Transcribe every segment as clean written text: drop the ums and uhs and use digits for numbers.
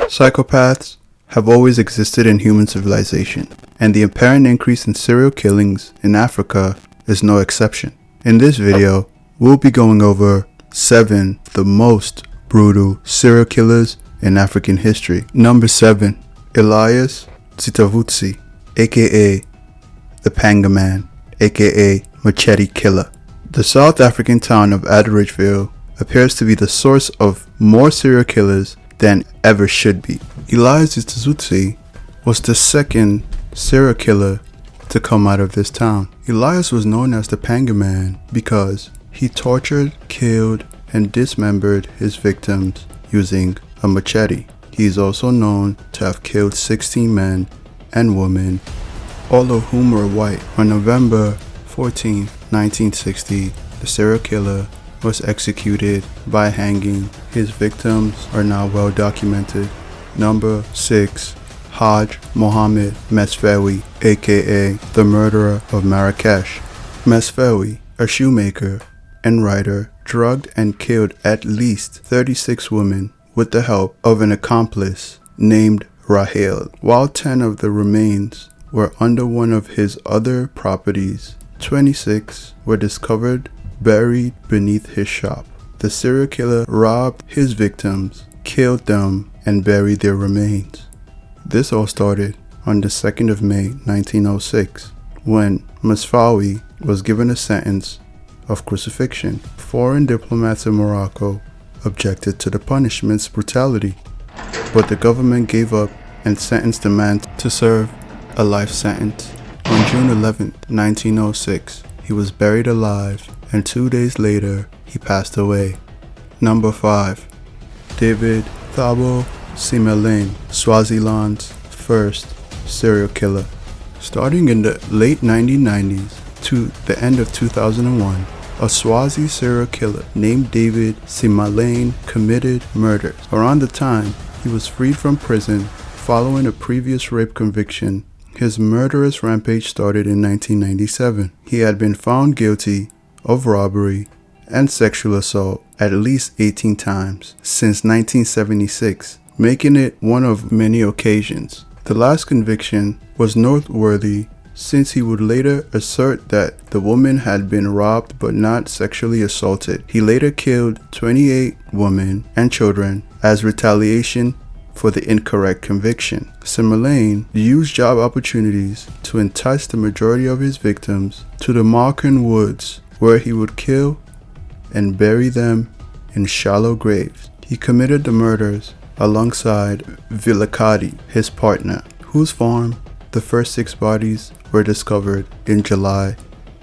Psychopaths have always existed in human civilization, and the apparent increase in serial killings in Africa is no exception. In this video, we'll be going over 7 the most brutal serial killers in African history. Number 7. Elias Tsitavootsi, aka the Panga Man, aka Machete Killer. The South African town of Adderidgeville appears to be the source of more serial killers than ever should be. Elias Tsitavootsi was the second serial killer to come out of this town. Elias was known as the Panga Man because he tortured, killed, and dismembered his victims using a machete. He is also known to have killed 16 men and women, all of whom were white. On November 14, 1960, the serial killer was executed by hanging. His victims are now well documented. Number 6. Hajj Mohammed Masferi, aka the murderer of Marrakesh. Masferi, a shoemaker and writer, drugged and killed at least 36 women with the help of an accomplice named Rahel. While 10 of the remains were under one of his other properties, 26 were discovered buried beneath his shop. The serial killer robbed his victims, killed them, and buried their remains. This all started on the 2nd of May 1906 when Masferi was given a sentence of crucifixion. Foreign diplomats in Morocco objected to the punishment's brutality, but the government gave up and sentenced the man to serve a life sentence. On June 11, 1906, he was buried alive, and 2 days later, he passed away. Number 5. David Thabo Simelain, Swaziland's first serial killer. Starting in the late 1990s to the end of 2001, a Swazi serial killer named David Simelain committed murders. Around the time he was freed from prison following a previous rape conviction, his murderous rampage started in 1997. He had been found guilty of robbery and sexual assault at least 18 times since 1976, making it one of many occasions. The last conviction was noteworthy since he would later assert that the woman had been robbed but not sexually assaulted. He later killed 28 women and children as retaliation for the incorrect conviction. Simelain used job opportunities to entice the majority of his victims to the Marken woods, where he would kill and bury them in shallow graves. He committed the murders alongside Vilakati, his partner, whose farm the first 6 bodies were discovered in July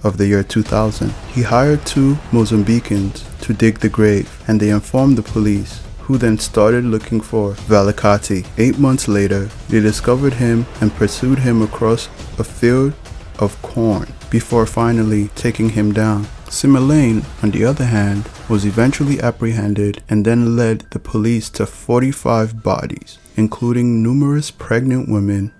of the year 2000. He hired 2 Mozambicans to dig the grave, and they informed the police, who then started looking for Vilakati. 8 months later, they discovered him and pursued him across a field of corn before finally taking him down. Simelain, on the other hand, was eventually apprehended and then led the police to 45 bodies, including numerous pregnant women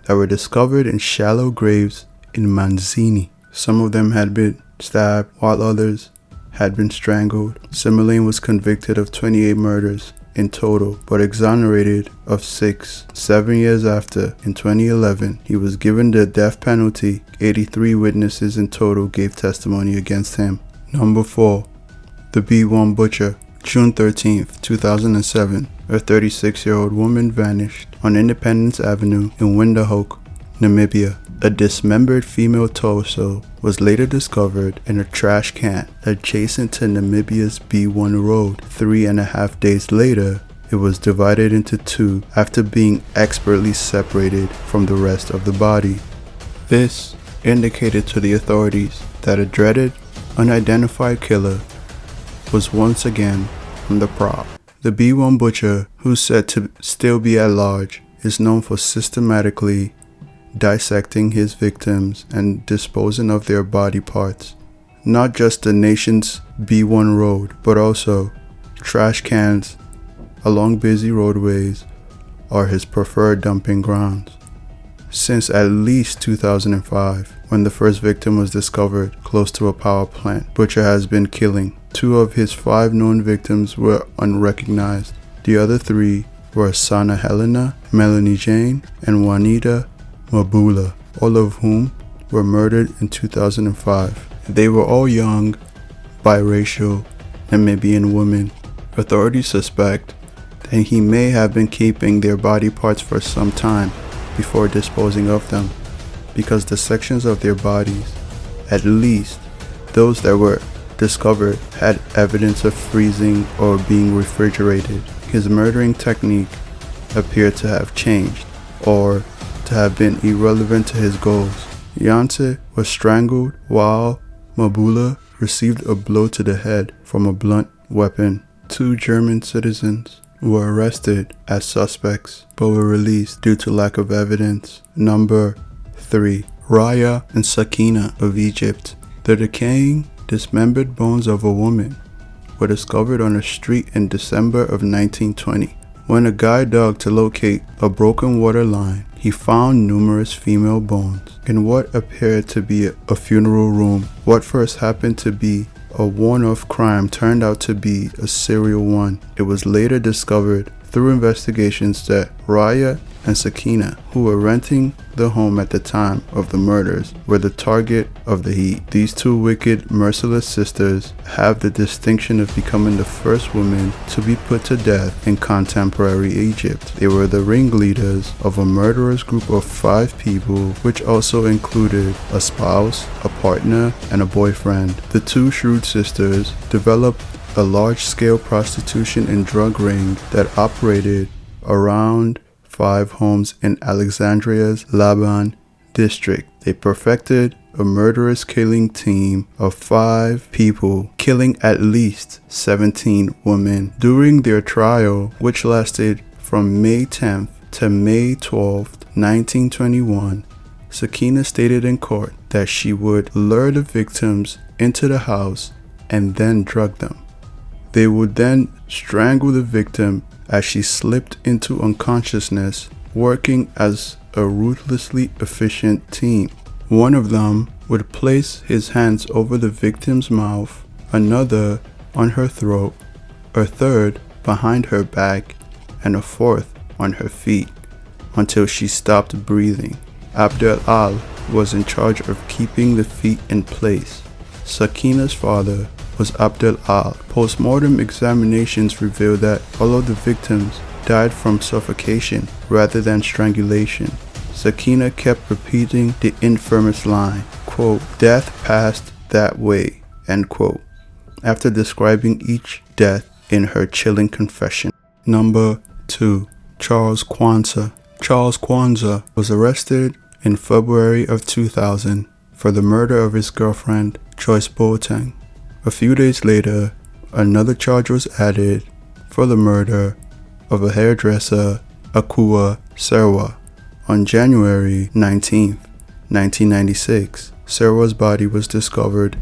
that were discovered in shallow graves in Manzini. Some of them had been stabbed, while others had been strangled. Simelain was convicted of 28 murders in total, but exonerated of 6. 7 years after, in 2011, he was given the death penalty. 83 witnesses in total gave testimony against him. Number 4. The B1 Butcher. June 13, 2007, a 36-year-old woman vanished on Independence Avenue in Windhoek, Namibia. A dismembered female torso was later discovered in a trash can adjacent to Namibia's B1 Road. 3.5 days later, it was divided into 2 after being expertly separated from the rest of the body. This indicated to the authorities that a dreaded, unidentified killer was once again on the prowl. The B1 Butcher, who's said to still be at large, is known for systematically dissecting his victims and disposing of their body parts. Not just the nation's B1 road, but also trash cans along busy roadways are his preferred dumping grounds. Since at least 2005, when the first victim was discovered close to a power plant, Butcher has been killing. 2 of his 5 known victims were unrecognized. The other 3 were Sana Helena, Melanie Jane, and Juanita Mabula, all of whom were murdered in 2005. They were all young, biracial, Namibian women. Authorities suspect that he may have been keeping their body parts for some time before disposing of them, because the sections of their bodies, at least those that were discovered, had evidence of freezing or being refrigerated. His murdering technique appeared to have changed or to have been irrelevant to his goals. Yance was strangled while Mabula received a blow to the head from a blunt weapon. 2 German citizens were arrested as suspects but were released due to lack of evidence. Number 3. Raya and Sakina of Egypt. The decaying, dismembered bones of a woman were discovered on a street in December of 1920. When a guide dug to locate a broken water line, he found numerous female bones in what appeared to be a funeral room. What first happened to be a one-off crime turned out to be a serial one. It was later discovered through investigations that Raya and Sakina, who were renting the home at the time of the murders, were the target of the heat. These 2 wicked, merciless sisters have the distinction of becoming the first women to be put to death in contemporary Egypt. They were the ringleaders of a murderous group of 5 people, which also included a spouse, a partner, and a boyfriend. The 2 shrewd sisters developed a large-scale prostitution and drug ring that operated around 5 homes in Alexandria's Laban district. They perfected a murderous killing team of 5 people, killing at least 17 women. During their trial, which lasted from May 10th to May 12th, 1921, Sakina stated in court that she would lure the victims into the house and then drug them. They would then strangle the victim as she slipped into unconsciousness, working as a ruthlessly efficient team. One of them would place his hands over the victim's mouth, another on her throat, a third behind her back, and a fourth on her feet, until she stopped breathing. Abdel-Al was in charge of keeping the feet in place. Sakina's father was Abdel-Al. Post-mortem examinations revealed that although the victims died from suffocation rather than strangulation, Sakina kept repeating the infamous line, quote, "Death passed that way," end quote, after describing each death in her chilling confession. Number 2. Charles Quanta. Charles Quanta was arrested in February of 2000 for the murder of his girlfriend, Joyce Boateng. A few days later, another charge was added for the murder of a hairdresser, Akua Serwa. On January 19, 1996, Serwa's body was discovered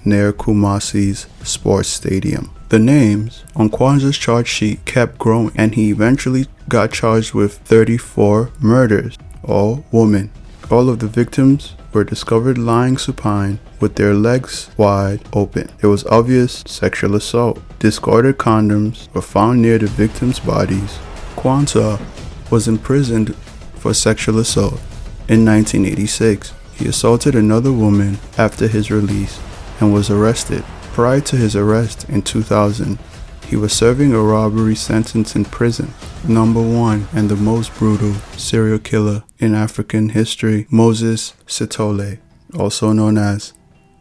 near Kumasi's sports stadium. The names on Kwanzaa's charge sheet kept growing, and he eventually got charged with 34 murders, all women. All of the victims were discovered lying supine with their legs wide open. There was obvious sexual assault. Discarded condoms were found near the victims' bodies. Quanta was imprisoned for sexual assault in 1986. He assaulted another woman after his release and was arrested. Prior to his arrest in 2000, he was serving a robbery sentence in prison. Number 1 and the most brutal serial killer in African history, Moses Sitole, also known as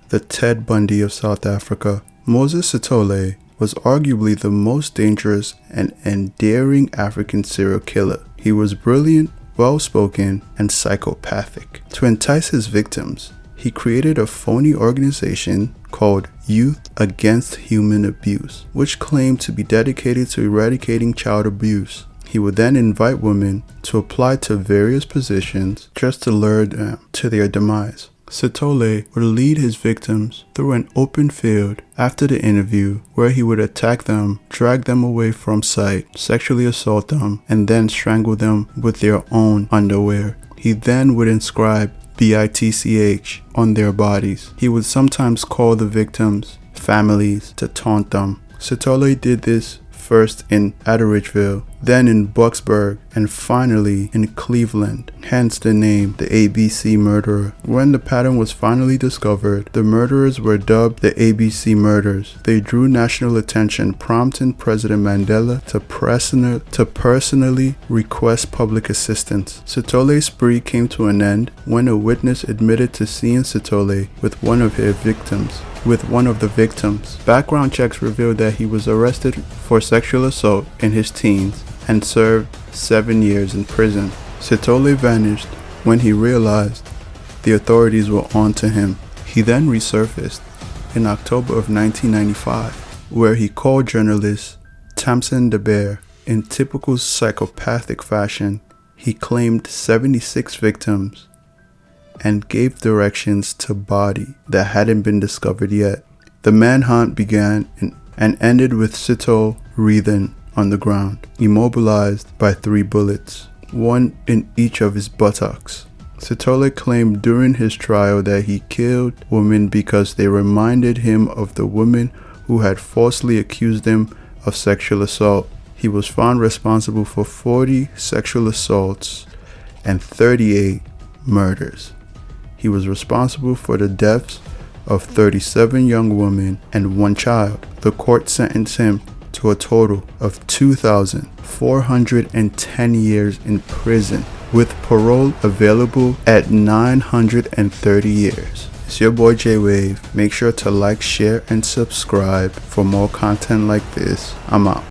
the Ted Bundy of South Africa. Moses Sitole was arguably the most dangerous and endearing African serial killer. He was brilliant, well-spoken, and psychopathic. To entice his victims, he created a phony organization called Youth Against Human Abuse, which claimed to be dedicated to eradicating child abuse. He would then invite women to apply to various positions just to lure them to their demise. Sitole would lead his victims through an open field after the interview, where he would attack them, drag them away from sight, sexually assault them, and then strangle them with their own underwear. He then would inscribe BITCH on their bodies. He would sometimes call the victims' families to taunt them. Sitole did this first in Atteridgeville, then in Bucksburg, and finally in Cleveland, hence the name the ABC Murderer. When the pattern was finally discovered, the murderers were dubbed the ABC Murders. They drew national attention, prompting President Mandela to personally request public assistance. Sitole's spree came to an end when a witness admitted to seeing Sitole with one of the victims. Background checks revealed that he was arrested for sexual assault in his teens and served 7 years in prison. Sitole vanished when he realized the authorities were on to him. He then resurfaced in October of 1995, where he called journalist Tamsin DeBear. In typical psychopathic fashion, he claimed 76 victims and gave directions to body that hadn't been discovered yet. The manhunt began and ended with Sitole wreathed on the ground, immobilized by 3 bullets, one in each of his buttocks. Sitole claimed during his trial that he killed women because they reminded him of the women who had falsely accused him of sexual assault. He was found responsible for 40 sexual assaults and 38 murders. He was responsible for the deaths of 37 young women and 1 child. The court sentenced him to a total of 2,410 years in prison, with parole available at 930 years. It's your boy J-Wave. Make sure to like, share, and subscribe for more content like this. I'm out.